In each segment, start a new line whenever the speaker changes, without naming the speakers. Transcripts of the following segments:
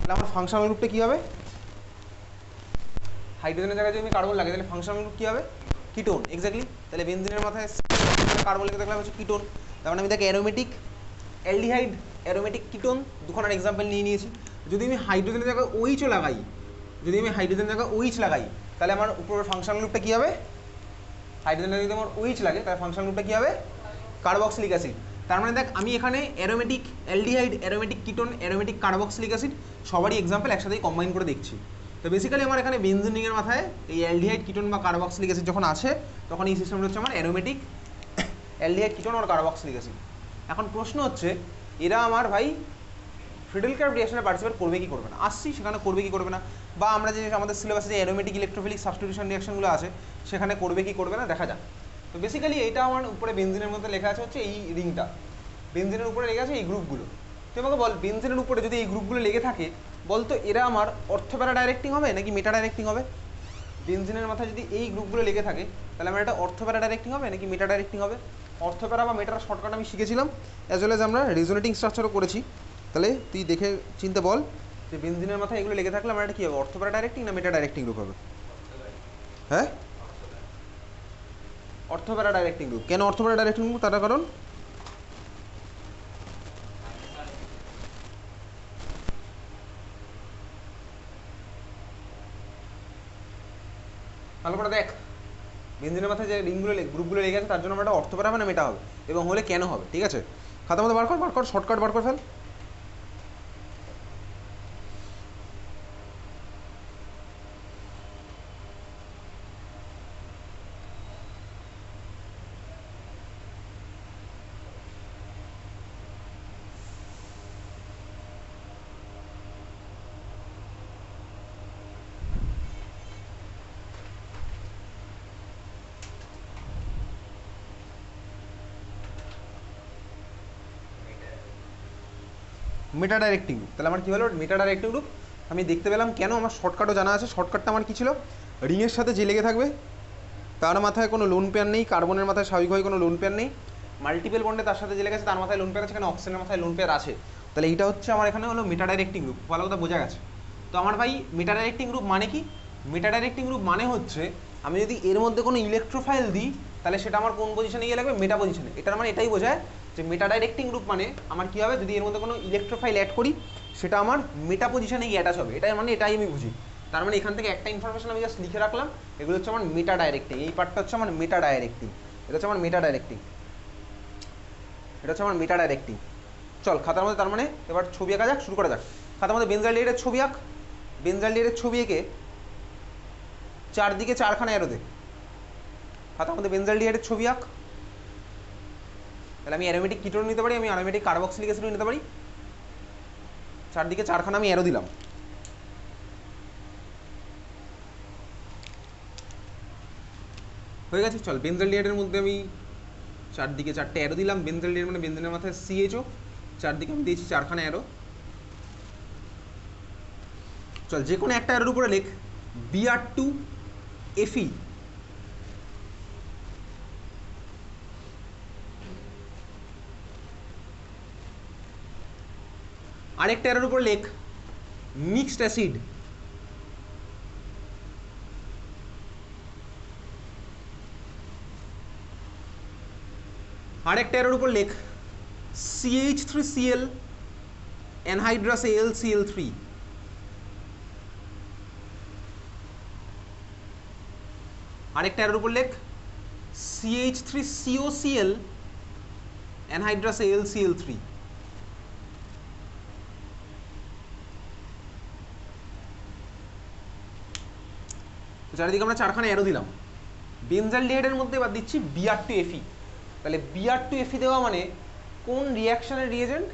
তাহলে আমার ফাংশনাল গ্রুপটা কী হবে? হাইড্রোজেনের জায়গায় যদি আমি কার্বন লাগে তাহলে ফাংশনাল গ্রুপ কী হবে? কিটোন। এক্স্যাক্টলি। তাহলে বেনজিনের মাথায় কার্বন লিখে দেখলাম হচ্ছে কিটোন। তার মানে আমি তাকে অ্যারোমেটিক অ্যালডিহাইড অ্যারোমেটিক কিটোন দুখানার এক্সাম্পল নিয়ে নিয়েছি। যদি আমি হাইড্রোজেনের জায়গায় ওইচও লাগাই, যদি আমি হাইড্রোজেনের জায়গায় ওইচ লাগাই তাহলে আমার উপরের ফাংশনাল গ্রুপটা কী হবে? হাইড্রোজেনের যদি আমার ওইচ লাগে তাহলে ফাংশনাল গ্রুপটা কী হবে? Carboxylic acid. তার মানে দেখ আমি এখানে aromatic aldehyde aromatic ketone aromatic carboxylic acid সবারই এক্সাম্পল একসাথেই কম্বাইন করে দেখছি। তো বেসিক্যালি আমার এখানে বেনজিন রিংয়ের মাথায় এই অ্যালডিহাইড কিটোন বা কার্বক্সিলিক অ্যাসিড যখন আছে তখন এই সিস্টেমটা হচ্ছে আমার অ্যারোমেটিক অ্যালডিহাইড কিটোন আর কার্বক্সিলিক অ্যাসিড। এখন প্রশ্ন হচ্ছে এরা আমার ভাই ফ্রিডেল-ক্রাফট রিঅ্যাকশনে পার্টিসিপেট করবে কি করবে না, আসছি সেখানে করবে কি করবে না, বা আমরা যে আমাদের সিলেবাসে যে অ্যারোমেটিক ইলেকট্রোফিলিক সাবস্টিটিউশন রিঅ্যাকশনগুলো আছে সেখানে করবে কি করবে না দেখা যাক। তো বেসিক্যালি এটা আমার উপরে বেনজিনের মধ্যে লেখা আছে হচ্ছে এই রিংটা, বেনজিনের উপরে লেগে আছে এই গ্রুপগুলো। তুই আমাকে বল বেনজিনের উপরে যদি এই গ্রুপগুলো লেগে থাকে বলতো এরা আমার অর্থোপ্যারা ডাইরেক্টিং হবে নাকি মেটা ডাইরেক্টিং হবে? বেনজিনের মাথায় যদি এই গ্রুপগুলো লেগে থাকে তাহলে আমার এটা অর্থোপ্যারা ডাইরেক্টিং হবে নাকি মেটা ডাইরেক্টিং হবে? অর্থোপ্যারা বা মেটার শর্টকাট আমি শিখেছিলাম, অ্যাজ ওয়েল এজ আমরা রেজোনেটিং স্ট্রাকচারও করেছি। তাহলে তুই দেখে চিনতে বল যে বেনজিনের মাথায় এগুলো লেগে থাকলে আমার এটা কী হবে, অর্থোপ্যারা ডাইরেক্টিং না মেটা ডাইরেক্টিং গ্রুপ হবে? হ্যাঁ, অর্থোপ্যারা ডাইরেক্টিং গ্রুপ। কেন অর্থোপ্যারা ডাইরেক্টিং গ্রুপ? তার কারণ ভালো করে দেখ বেনজিনের মাথায় যে রিংগুলো গ্রুপগুলো লেগে আছে তার জন্য আমরা অর্থোপ্যারা হবে না মেটা হবে, এবং হলে কেন হবে, ঠিক আছে? খাতার মধ্যে বার কর শর্টকাট বার কর ফেল। মেটা ডাইরেক্টিং গ্রুপ। তাহলে আমার কী হলো মেটা ডাইরেক্টিং গ্রুপ। আমি দেখতে পেলাম কেন, আমার শর্টকাটও জানা আছে। শর্টকাটটা আমার কী ছিল, রিংয়ের সাথে যে লেগে থাকবে তার মাথায় কোনো লোন পেয়ার নেই, কার্বনের মাথায় স্বাভাবিকভাবে কোনো লোন পেয়ার নেই, মাল্টিপল বন্ডে তার সাথে যে লেগে আছে তার মাথায় লোন পেয়ার আছে, এখানে অক্সিজেনের মাথায় লোন পেয়ার আছে। তাহলে এইটা হচ্ছে আমার এখানে হলো মেটা ডাইরেক্টিং গ্রুপ। ভালো কথা বোঝা গেছে। তো আমার ভাই মেটা ডাইরেক্টিং গ্রুপ মানে কি? মেটা ডাইরেক্টিং গ্রুপ মানে হচ্ছে আমি যদি এর মধ্যে কোনো ইলেকট্রোফাইল দিই তাহলে সেটা আমার কোন পজিশনে গিয়ে লাগবে, মেটা পজিশনে। এটার মানে এটাই বোঝায় যে মেটা ডাইরেক্টিং গ্রুপ মানে আমার কী হবে, যদি এর মধ্যে কোনো ইলেকট্রোফাইল অ্যাড করি সেটা আমার মেটা পজিশনে গিয়ে অ্যাটাচ হবে। এটাই মানে এটাই আমি বুঝি। তার মানে এখান থেকে একটা ইনফরমেশন আমি জাস্ট লিখে রাখলাম, এগুলো হচ্ছে আমার মেটা ডাইরেক্টিং। এই পার্টটা হচ্ছে আমার মেটা ডাইরেক্টিং, এটা হচ্ছে আমার মেটা ডাইরেক্টিং, এটা হচ্ছে আমার মেটা ডাইরেক্টিং। চল খাতার মধ্যে তার মানে এবার ছবি আঁকা যাক, শুরু করা যাক। খাতার মধ্যে বেনজাইলডিহাইডের ছবি আঁক। বেনজাইলডিহাইডের ছবি এঁকে চারদিকে চারখানা অ্যারো দে। খাতার মধ্যে বেনজাইলডিহাইডের ছবি আঁক। তাহলে আমি অ্যারোমেটিক কিটোন নিতে পারি, আমি অ্যারোমেটিক কার্বক্সিলিক অ্যাসিডও নিতে পারি। চারদিকে চারখানা আমি অ্যারো দিলাম। হয়ে গেছে। চল বেনজাইলডিহাইডের মধ্যে আমি চারদিকে চারটে অ্যারো দিলাম। বেনজাইলডিহাইড মানে বেনজিনের মাথায় CHO, চারদিকে আমি দিয়েছি চারখানা অ্যারো। চল যে কোনো একটা অ্যারোর উপরে লেখ Br2Fe। আরেকটা অ্যারোর উপর লেখ মিক্সড অ্যাসিড। আরেকটা অ্যারোর উপর লেখ CH3Cl অ্যানহাইড্রাস AlCl3। আরেকটা অ্যারোর উপর লেখ CH3COCl অ্যানহাইড্রাস AlCl3। চারিদিকে আমরা চারখানা অ্যারো দিলাম। বেনজাইলডিহাইডের মধ্যে এবার দিচ্ছি Br2Fe। তাহলে Br2Fe দেওয়া মানে কোন রিয়াকশানের রিয়েজেন্ট?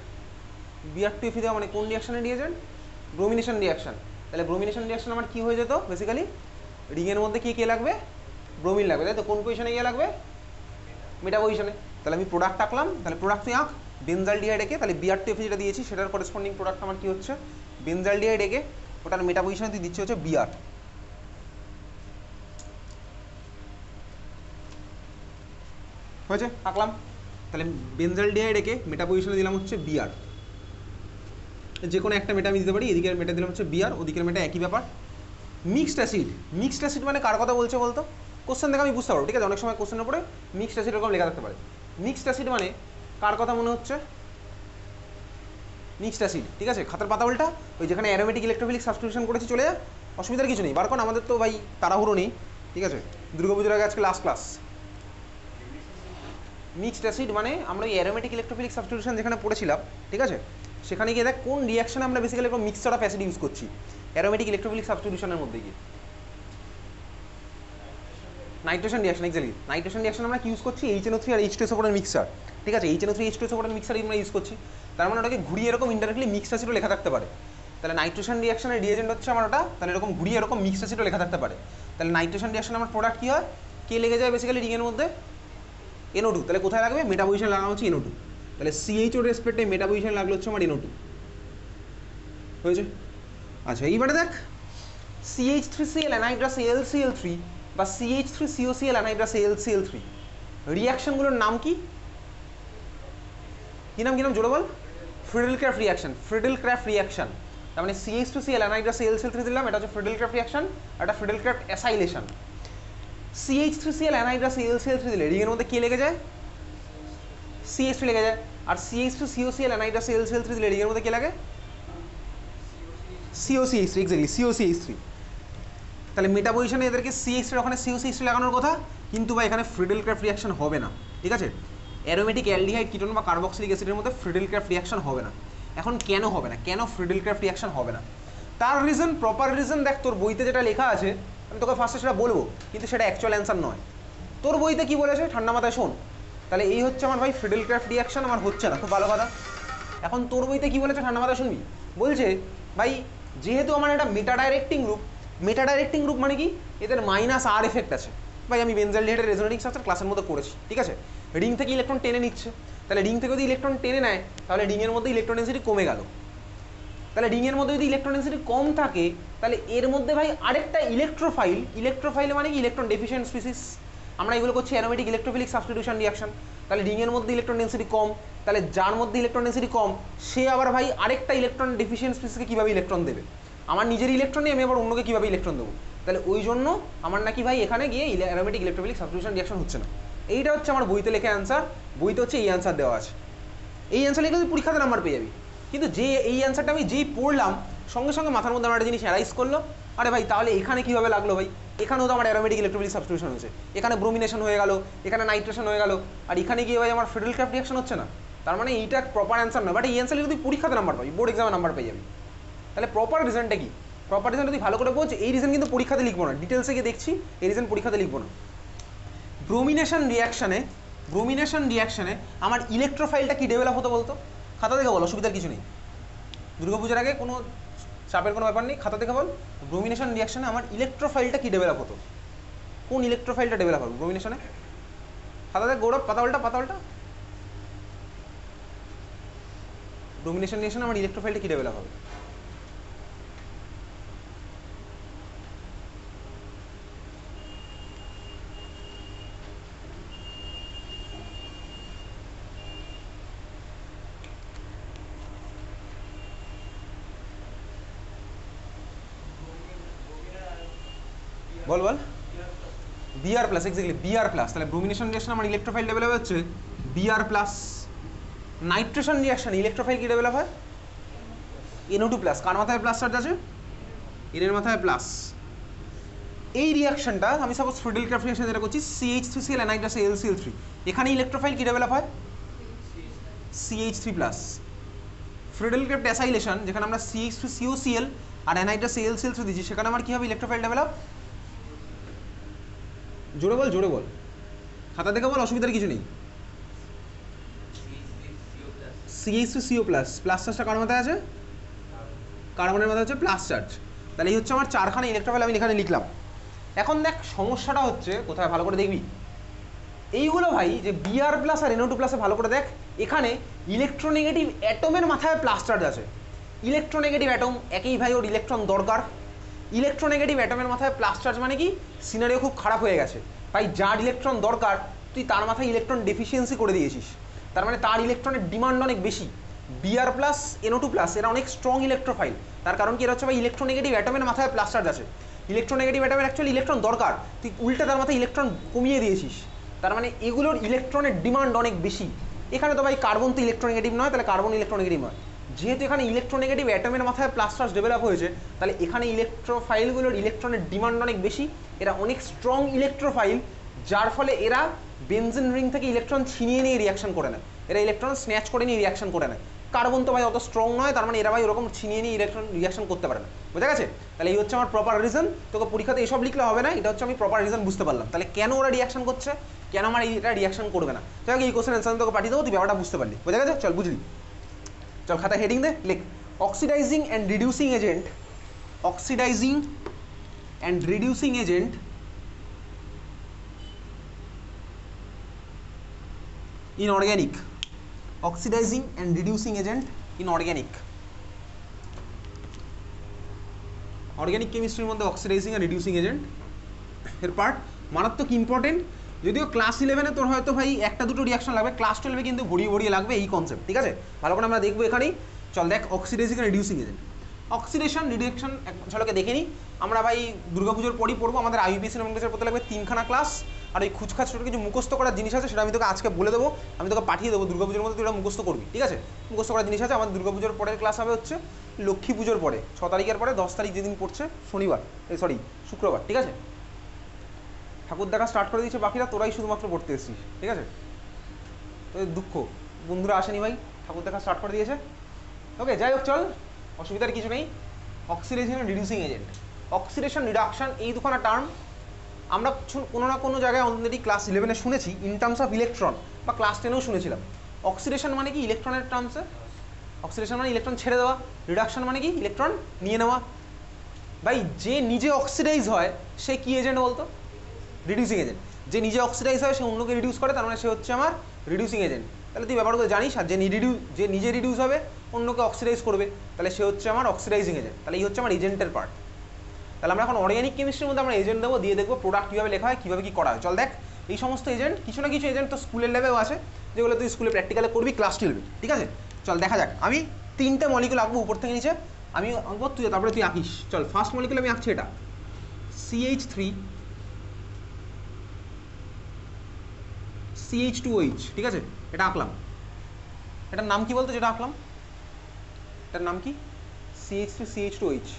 Br2Fe দেওয়া মানে কোন রিয়াকশানের রিয়েজেন্ট? Bromination reaction. তাহলে ব্রোমিনেশন রিয়াকশান আমার কী হয়ে যেত, বেসিক্যালি রিংয়ের মধ্যে কে লাগবে, ব্রোমিন লাগবে, তাই তো? কোন পজিশনে গিয়ে লাগবে, মেটা পজিশনে। তাহলে আমি প্রোডাক্ট আঁকলাম। তাহলে প্রোডাক্ট তুই আঁক বেনজাইলডিহাইড এঁকে। তাহলে Br2Fe যেটা দিয়েছি সেটার করেসপন্ডিং প্রোডাক্ট আমার কী হচ্ছে, বেনজাইলডিহাইড এঁকে ওটার মেটা পজিশনে তুই দিচ্ছি হচ্ছে Br। হয়েছে, আঁকলাম। তাহলে বেনজাইলডিহাইড এঁকে মেটা পজিশনে দিলাম হচ্ছে Br। যে কোনো একটা মেটা আমি দিতে পারি, এদিকের মেটা দিলাম হচ্ছে বিআর, ওদিকের মেটা একই ব্যাপার। মিক্সড অ্যাসিড, মিক্সড অ্যাসিড মানে কার কথা বলছে বলতো? কোশ্চেন দেখে আমি বুঝতে পারবো, ঠিক আছে? অনেক সময় কোশ্চেনের উপরে মিক্সড অ্যাসিড এরকম লেখা থাকতে পারে। মিক্সড অ্যাসিড মানে কার কথা মনে হচ্ছে? মিক্সড অ্যাসিড, ঠিক আছে? খাতার পাতা উল্টা, ওই যেখানে অ্যারোমেটিক ইলেকট্রোফিলিক সাবস্টিটিউশন করেছি চলে যা, অসুবিধার কিছু নেই। বার কারণ আমাদের তো ভাই তাড়াহুড়ো নেই, ঠিক আছে? দুর্গাপুজোর আগে আজকে লাস্ট ক্লাস। মিক্সড অ্যাসিড মানে আমরা ওই অ্যারোমেটিক ইলেকট্রোফিলিক সাবস্টিটিউশন যেখানে পড়েছিলাম, ঠিক আছে? সেখানে গিয়ে দেখ কোন রিয়াকশনে আমরা বেসিক্যালি একটা মিক্সচার অফ অ্যাসিড ইউজ করছি অ্যারোমেটিক ইলেকট্রোফিলিক সাবস্টিটিউশনের মধ্যে গিয়ে। Nitration reaction, exactly nitration reaction আমরা কি ইউজ করছি? HNO3 আর H2SO4 এর মিক্সচার, ঠিক আছে? HNO3 H2SO4 এর মিক্সচার আমরা ইউজ করছি, তার মানে ওটাকে ঘুরিয়ে এরকম ইনডাইরেক্টলি মিক্সড অ্যাসিডও লেখা থাকতে পারে। তাহলে নাইট্রেশন রিয়াকশনের রিয়েজেন্ট হচ্ছে আমার ওটা, তাহলে এরকম ঘুরিয়ে এরকম মিক্সড অ্যাসিডও লেখা থাকতে পারে। তাহলে নাইট্রেশন রিয়াকশন আমার প্রোডাক্ট কী হয়? কে লেগে যায় বেসিক্যালি রিংয়ের মধ্যে? NO2। তাহলে কোথায় লাগবে? মেটা পজিশন লাগানো হচ্ছে NO2। তাহলে CH ওর রেসপেক্টে মেটা পজিশন লাগলো হচ্ছে আমার NO2, হয়েছে? আচ্ছা এইবারে দেখ CH3Cl অ্যানাইড্রাস AlCl3 বা CH3COCl অ্যানাইড্রাস AlCl3 রিয়াকশনগুলোর নাম কি? কী নাম, কী নাম জোরে বল? Friedel Crafts reaction, Friedel Crafts reaction. তার মানে CH2Cl অ্যানাইড্রাস AlCl3 দিলাম, এটা হচ্ছে ফ্রিডেল-ক্রাফট রিয়াকশন, এটা Friedel Crafts acylation. CH3Cl anhydrous AlCl3 দিলে রিংয়ের মধ্যে কে লেগে যায়? CH3 লেগে যায়। আর CH2COCl অ্যানাইড্রাস AlCl3 দিলে রিংয়ের মধ্যে কে লাগে? COCH3, exactly COCH3। তাহলে মেটা পজিশনে এদেরকে CH3 ওখানে COCH3 লাগানোর কথা, কিন্তু ভাই এখানে ফ্রিডেল-ক্রাফট রিয়াকশন হবে না, ঠিক আছে? অ্যারোমেটিক অ্যালডিহাইড কিটোন বা কার্বক্সিলিক অ্যাসিডের মধ্যে ফ্রিডেল-ক্রাফট রিয়াকশন হবে না। এখন কেন হবে না? কেন ফ্রিডেল-ক্রাফট রিয়াকশন হবে না? তার রিজন, প্রপার রিজন দেখ তোর বইতে যেটা লেখা আছে, আমি তোকে ফার্স্টে সেটা বলবো, কিন্তু সেটা অ্যাকচুয়াল অ্যান্সার নয়। তোর বইতে কি বলেছে ঠান্ডা মাথায় শোন। তাহলে এই হচ্ছে আমার ভাই ফ্রিডেল-ক্রাফট রিয়াকশন আমার হচ্ছে না, খুব ভালো কথা। এখন তোর বইতে কি বলেছে ঠান্ডা মাথায় শুনবি। বলছে ভাই যেহেতু আমার একটা মেটা ডাইরেক্টিং গ্রুপ, মেটা ডাইরেক্টিং গ্রুপ মানে কি? এদের -R এফেক্ট আছে। ভাই আমি বেনজালডিহাইডের রেজোনেটিং স্ট্রাকচার ক্লাসের মধ্যে করেছি, ঠিক আছে? রিং থেকে ইলেকট্রন টেনে নিচ্ছে, তাহলে রিং থেকে যদি ইলেকট্রন টেনে নেয় তাহলে রিংয়ের মধ্যে ইলেকট্রন ডেনসিটি কমে গেল। তাহলে রিংয়ের মধ্যে যদি ইলেকট্রন ডেনসিটি কম থাকে তাহলে এর মধ্যে ভাই আরেকটা ইলেকট্রোফাইল, ইলেকট্রোফাইল মানে কি? Electron deficient species. আমরা এগুলো করছি অ্যারোমেটিক ইলেকট্রোফিলিক সাবস্টিটিউশন রিয়াকশন। তাহলে রিংয়ের মধ্যে ইলেকট্রন ডেনসিটি কম, তাহলে যার মধ্যে ইলেকট্রন ডেনসিটি কম সে আবার ভাই আরেকটা ইলেকট্রন ডেফিসিয়েন্ট স্পিসিসকে কীভাবে ইলেকট্রন দেবে? আমার নিজের ইলেকট্রন নিয়ে আমি আবার অন্যকে কীভাবে ইলেকট্রন দেবো? তাহলে ওই জন্য আমার নাকি ভাই এখানে গিয়ে অ্যারোমেটিক ইলেকট্রোফিলিক সাবস্টিটিউশন রিয়াকশন হচ্ছে না। এইটা হচ্ছে আমার বইতে লেখা অ্যান্সার, বইতে হচ্ছে এই অ্যান্সার দেওয়া আছে। এই অ্যান্সার লিখে তুই পরীক্ষাতে নাম্বার পেয়ে যাবি। কিন্তু যে এই অ্যান্সারটা আমি যেই পড়লাম সঙ্গে সঙ্গে মাথার মধ্যে আমার একটা জিনিস অ্যারাইজ করলো, আরে ভাই তাহলে এখানে কীভাবে লাগলো ভাই? এখানেও তো আমার অ্যারোমেটিক ইলেকট্রোফিলিক সাবস্টিটিউশন হয়েছে, এখানে ব্রোমিনেশন হয়ে গেল, এখানে নাইট্রেশন হয়ে গেল, আর এখানে গিয়ে ভাই আমার ফ্রিডেল-ক্রাফট রিয়াকশন হচ্ছে না। তার মানে এইটা প্রপার অ্যান্সার নয়, বাট এই অ্যান্সার লিখে তুই পরীক্ষাতে নাম্বার পাবি, বোর্ড এক্সামে নাম্বার পেয়ে যাবি। তাহলে প্রপার রিজনটা কি? প্রপার রিজনটা তুই ভালো করে বোঝ। এই রিজন কিন্তু পরীক্ষাতে লিখবো না, ডিটেলসে গিয়ে দেখছি, এই রিজন পরীক্ষাতে লিখবো না। ব্রোমিনেশন রিয়াকশনে আমার ইলেকট্রোফাইলটা কি ডেভেলপ হতো বলতো? খাতা দেখে বল, অসুবিধার কিছু নেই, দুর্গাপূজার আগে কোনো চাপের কোনো ব্যাপার নেই, খাতা দেখে বল। ব্রোমিনেশন রিয়াকশনে আমার ইলেকট্রোফাইলটা কি ডেভেলপ হতো? কোন ইলেকট্রোফাইলটা ডেভেলপ হবে ব্রোমিনেশনে? খাতা দেখ গৌরব, পাতা উল্টা। ব্রোমিনেশন রিয়াকশনে আমার ইলেকট্রোফাইলটা কি ডেভেলপ হবে? বল Br+, এক্স্যাক্টলি Br+। তাহলে ব্রোমিনেশন রিয়াকশন আমার ইলেকট্রোফাইল ডেভেলপ হচ্ছে Br+। নাইট্রেশন রিয়াকশন ইলেকট্রোফাইল কি ডেভেলপ হয়? NO2+। কার মাথায় প্লাস চার্জ আছে? এর মাথায় প্লাস। এই রিয়াকশনটা আমি সাপোজ ফ্রিডেল-ক্রাফট রিয়াকশন যেটা করছি CH3Cl অ্যানাইড্রাস AlCl3, এখানে ইলেকট্রোফাইল কি ডেভেলপ হয়? CH3+। ফ্রিডেল-ক্রাফট অ্যাসাইলেশন যেখানে আমরা CH3COCl আর অ্যানাইড্রাস AlCl3 দিচ্ছি, সেখানে আমার কী হবে ইলেকট্রোফাইল ডেভেলপ? জোরে বল, খাতা দেখে বল, অসুবিধার কিছু নেই। CH3CO+, প্লাস চার্জটা কার মাথায় আছে? কার্বনের মাথায় হচ্ছে প্লাস চার্জ। তাহলে এই হচ্ছে আমার চারখানা ইলেকট্রোফাইল আমি এখানে লিখলাম। এখন দেখ সমস্যাটা হচ্ছে কোথায়, ভালো করে দেখবি এইগুলো ভাই, যে Br+ আর NO2+ ভালো করে দেখ, এখানে ইলেকট্রোনেগেটিভ অ্যাটমের মাথায় প্লাস চার্জ আছে। ইলেকট্রোনেগেটিভ অ্যাটম একই ভাই, ওর ইলেকট্রন দরকার। ইলেকট্রোনেগেটিভ অ্যাটমের মাথায় প্লাস চার্জ মানে কি? সিনারিও খুব খারাপ হয়ে গেছে ভাই, যার ইলেকট্রন দরকার তুই তার মাথায় ইলেকট্রন ডেফিসিয়েন্সি করে দিয়েছিস, তার মানে তার ইলেকট্রনের ডিমান্ড অনেক বেশি। Br প্লাস NO2 প্লাস এরা অনেক স্ট্রং ইলেকট্রোফাইল। তার কারণ কি, এরা হচ্ছে ভাই ইলেকট্রোনেগেটিভ অ্যাটমের মাথায় প্লাস চার্জ আছে। ইলেকট্রোনেগেটিভ অ্যাটমের অ্যাকচুয়ালি ইলেকট্রন দরকার, তুই উল্টে তার মাথায় ইলেকট্রন কমিয়ে দিয়েছিস, তার মানে এগুলোর ইলেকট্রনের ডিমান্ড অনেক বেশি। এখানে তো ভাই কার্বন তো ইলেকট্রোনেগেটিভ নয়, তাহলে কার্বন ইলেকট্রোনেগেটিভ নয়। যেহেতু এখানে ইলেকট্রোনেগেটিভ অ্যাটমের মাথায় প্লাস চার্জ ডেভেলপ হয়েছে, তাহলে এখানে ইলেকট্রোফাইলগুলোর ইলেকট্রনের ডিমান্ড অনেক বেশি, এরা অনেক স্ট্রং ইলেকট্রোফাইল, যার ফলে এরা বেনজিন রিং থেকে ইলেকট্রন ছিনিয়ে নিয়ে রিয়াকশন করে নেয়, এরা ইলেকট্রন স্ন্যাচ করে নিয়ে রিয়াকশন করে নেয়। কার্বন তো ভাই অত স্ট্রং নয়, তার মানে এরা ভাই ওরকম ছিনিয়ে নিয়ে ইলেকট্রন রিয়াকশন করতে পারে না। বোঝা গেছে? তাহলে এই হচ্ছে আমার প্রপার রিজন। তোকে পরীক্ষাতে এসব লিখলে হবে না, এটা হচ্ছে আমি প্রপার রিজন বুঝতে পারলাম। তাহলে কেন ওরা রিয়াকশন করছে, কেন আমার এটা রিয়াকশন করবে না, তো এই কোশ্চেন অ্যান্সার তোকে পাঠিয়ে দেবো, তুই ব্যাপারটা বুঝতে পারলি। বোঝা গেছে? চল বুঝলি, চল খাতা হেডিং দে, লিখ oxidizing and reducing agent, oxidizing and reducing agent in organic, oxidizing and reducing agent in organic, organic কেমিস্ট্রির মধ্যে অক্সিডাইজিং আর রিডিউসিং এজেন্ট এর পার্ট মারাত্মক ইম্পর্টেন্ট। যদিও ক্লাস 11-এ তোর হয়তো ভাই একটা দুটো রিয়াকশন লাগবে, ক্লাস 12-এ কিন্তু ভরিয়ে ভরিয়ে লাগবে এই কনসেপ্ট, ঠিক আছে? ভালো করে আমরা দেখবো এখানেই। চল দেখ অক্সিডাইজিং আর রিডিউসিং এজেন্ট, অক্সিডেশন রিডাকশন এক ঝলকে দেখে নিই। আমরা ভাই দুর্গাপুজোর পরই পড়বো, আমাদের আইইউপিএসসি নমিনেশন পড়তে লাগবে 3খানা ক্লাস, আর এই খুচখাচ ছোটো কিছু মুখস্থ করার জিনিস আছে, সেটা আমি তোকে আজকে বলে দেবো, আমি তোকে পাঠিয়ে দেবো দুর্গাপুজোর মধ্যে, তুই এটা মুখস্থ করবি, ঠিক আছে? মুখস্থ করার জিনিস আছে। আমাদের দুর্গাপুজোর পরের ক্লাস হবে হচ্ছে লক্ষ্মী পুজোর পরে, 6 তারিখের পরে, 10 তারিখ যেদিন পড়ছে শনিবার, শুক্রবার, ঠিক আছে? ঠাকুর দেখা স্টার্ট করে দিয়েছে বাকিরা, তোরাই শুধুমাত্র পড়তে এসেছিস, ঠিক আছে? তোদের দুঃখ, বন্ধুরা আসেনি ভাই, ঠাকুর দেখা স্টার্ট করে দিয়েছে। ওকে, যাই হোক চল, অসুবিধার কিছু নেই। Oxidation and reducing agent, oxidation reduction এই দুখানা টার্ম আমরা কোনো না কোনো জায়গায় অলরেডি ক্লাস 11-এ শুনেছি ইন টার্মস অফ ইলেকট্রন, বা ক্লাস 10-এও শুনেছিলাম। অক্সিডেশন মানে কি ইলেকট্রনের টার্মসে, অক্সিডেশন মানে ইলেকট্রন ছেড়ে দেওয়া, রিডাকশন মানে কি ইলেকট্রন নিয়ে নেওয়া। ভাই যে নিজে অক্সিডাইজ হয় সে কি এজেন্ট বলতো? Reducing agent. যে নিজে অক্সিডাইজ হয় সে অন্যকে রিডিউস করে, তার মানে সে হচ্ছে আমার রিডিউসিং এজেন্ট। তাহলে তুই ব্যাপারগুলো জানিস, আর যে নিজে রিডিউস হবে অন্যকে অক্সিডাইজ করবে, তাহলে সে হচ্ছে আমার অক্সিডাইজিং এজেন্ট। তাহলে এই হচ্ছে আমার এজেন্টের পার্ট। তাহলে আমরা এখন অর্গানিক কেমিস্ট্রির মধ্যে আমরা এজেন্ট দেবো, দিয়ে দেখবো প্রোডাক্ট কীভাবে লেখা হয়, কীভাবে কী করা হয়। চল দেখ, এই সমস্ত এজেন্ট, কিছু না কিছু এজেন্ট তো স্কুলের লেভেলেও আছে, যেগুলো তুই স্কুলে প্র্যাকটিক্যালে করবি ক্লাস 12-এ, ঠিক আছে? চল দেখা যাক। আমি 3টে মলিকুল আঁকবো উপর থেকে নিচে, আমি আঁকবো, তুই তারপরে তুই আঁকিস। চল ফার্স্ট মলিকুল আমি আঁকছি, এটা CH3CH2OH, ঠিক আছে? এটা আঁকলাম। এটার নাম কি বলতো যেটা আঁকলাম? এটার নাম কি? CH3CH2OH।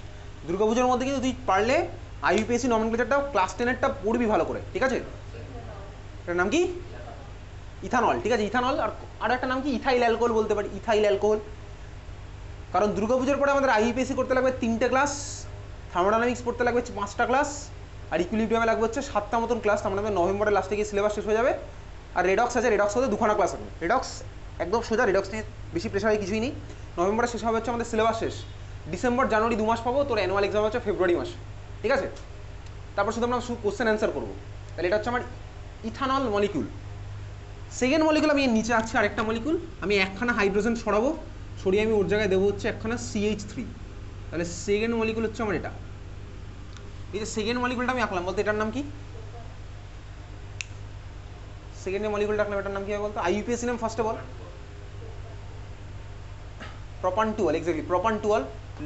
দুর্গাপুজোর মধ্যে কিন্তু তুই পারলে আইইউপিএসসি নমিনক্লেচারটা ক্লাস 10-এরটা পড়বি ভালো করে, ঠিক আছে? এটার নাম কি? ইথানল, ঠিক আছে? ইথানল। আর একটা নাম কি? ইথাইল অ্যালকোহল বলতে পারি, ইথাইল অ্যালকোহল। কারণ দুর্গাপুজোর পরে আমাদের আইইউপিএসসি করতে লাগবে 3টে ক্লাস, থার্মোডাইনামিক্স পড়তে লাগবে 5টা ক্লাস, আর ইকুইলিব্রিয়ামে লাগবে হচ্ছে 7টা মতন ক্লাস। তার মানে নভেম্বরের লাস্টে গিয়ে সিলেবাস শেষ হয়ে যাবে। আর রেডক্স আছে, রেডক্স হতে 2খানা ক্লাস হবে। রেডক্স একদম সোজা, রেডক্স নিয়ে বেশি প্রেশারে কিছুই নেই। নভেম্বরে শেষ হবে হচ্ছে আমাদের সিলেবাস শেষ, ডিসেম্বর জানুয়ারি 2 মাস পাবো, তোর অ্যানুয়াল এক্সাম হচ্ছে ফেব্রুয়ারি মাস, ঠিক আছে? তারপর শুধু আমরা কোশ্চেন অ্যান্সার করবো। তাহলে এটা হচ্ছে আমার ইথানল মলিকুল। সেকেন্ড মলিকুল আমি এর নিচে আছে আরেকটা মলিকুল, আমি একখানা হাইড্রোজেন সরাবো, সরিয়ে আমি ওর জায়গায় দেবো হচ্ছে একখানা CH3। তাহলে সেকেন্ড মলিকুল হচ্ছে আমার এটা। এই যে সেকেন্ড মলিকুলটা আমি আঁকলাম, বলতে এটার নাম কি? সেকেন্ড যে মলিকুলটা আঁকলাম এটার নাম কি হবে বলতো? আইইউপিএসসি নাম ফার্স্টে বল। প্রপান-টুয়েল, এক্স্যাক্টলি প্রপান-টুয়েল।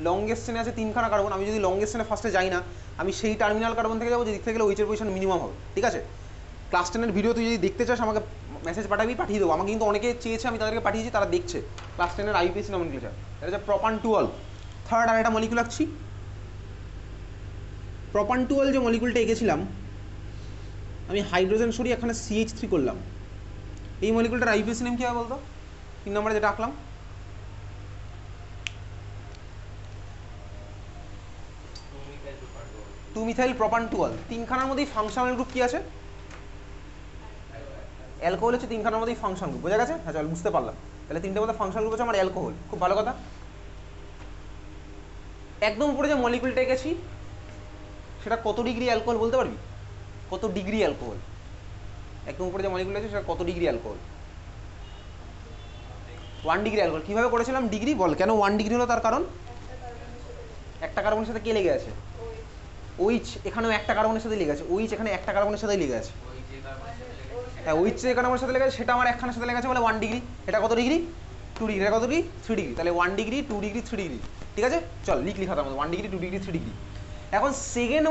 লংগেস্ট চেনে আছে 3খানা কার্বন। আমি যদি লংগেস্ট চেনে ফার্স্টে যাই না, আমি সেই টার্মিনাল কার্বন থেকে যাবো যে দিক থেকে গেলে ওইচের পজিশন মিনিমাম হবে, ঠিক আছে? ক্লাস 10-এর ভিডিও তুই যদি দেখতে চাস আমাকে মেসেজ পাঠাবি, পাঠিয়ে দেবো। আমাকে কিন্তু অনেকে চেয়েছে, আমি তাদেরকে পাঠিয়েছি, তারা দেখছে ক্লাস 10-এর আইইউপিএসসি নমিনক্লেচার। এটা হচ্ছে প্রপান-টুয়েল। থার্ড আর একটা মলিকুল আঁকছি। প্রপান-টুয়েল যে মলিকুলটা এঁকেছিলাম, আমি হাইড্রোজেন সরিয়ে এখানে CH3 করলাম। এই মলিকুলটার আইইউপিএসসি নেম কী হবে বলতো? 3 নম্বরে যেটা আঁকলাম, 2-মিথাইল প্রপান-টুয়েল। 3খানার মধ্যেই ফাংশনাল গ্রুপ কি আছে? অ্যালকোহল হচ্ছে 3খানার মধ্যেই ফাংশন গ্রুপ। বোঝা গেছে? হ্যাঁ চল, বুঝতে পারলাম। তাহলে 3টের মধ্যে ফাংশনাল গ্রুপ হচ্ছে আমার অ্যালকোহল। খুব ভালো কথা। একদম উপরে যে মলিকুলটা এঁকেছি সেটা কত ডিগ্রি অ্যালকোহল বলতে পারবি? কত ডিগ্রি অ্যালকোহল? একদম উপরে যে মলিকুলটা আছে সেটা কত ডিগ্রি অ্যালকোহল? 1 degree alcohol. কীভাবে করেছিলাম ডিগ্রি বল? কেন 1 ডিগ্রি হলো তার কারণ? একটা কার্বনের সাথে কে লেগে আছে? OH। এখানেও একটা কার্বনের সাথে লেগে আছে। OH এখানে একটা কার্বনের সাথে লেগে আছে। হ্যাঁ, OH যে কার্বনের সাথে লেগে আছে সেটা আমার একখানের সাথে লেগে আছে বলে 1 ডিগ্রি। এটা কত ডিগ্রি? 2 ডিগ্রি, কত ডিগ্রি 3 ডিগ্রি, তাহলে 1 ডিগ্রি 2 ডিগ্রি 3 ডিগ্রি, ঠিক আছে। চল লিখলি খাতার মধ্যে 1 ডিগ্রি 2 ডিগ্রি 3 ডিগ্রি। এখন সেকেন্ড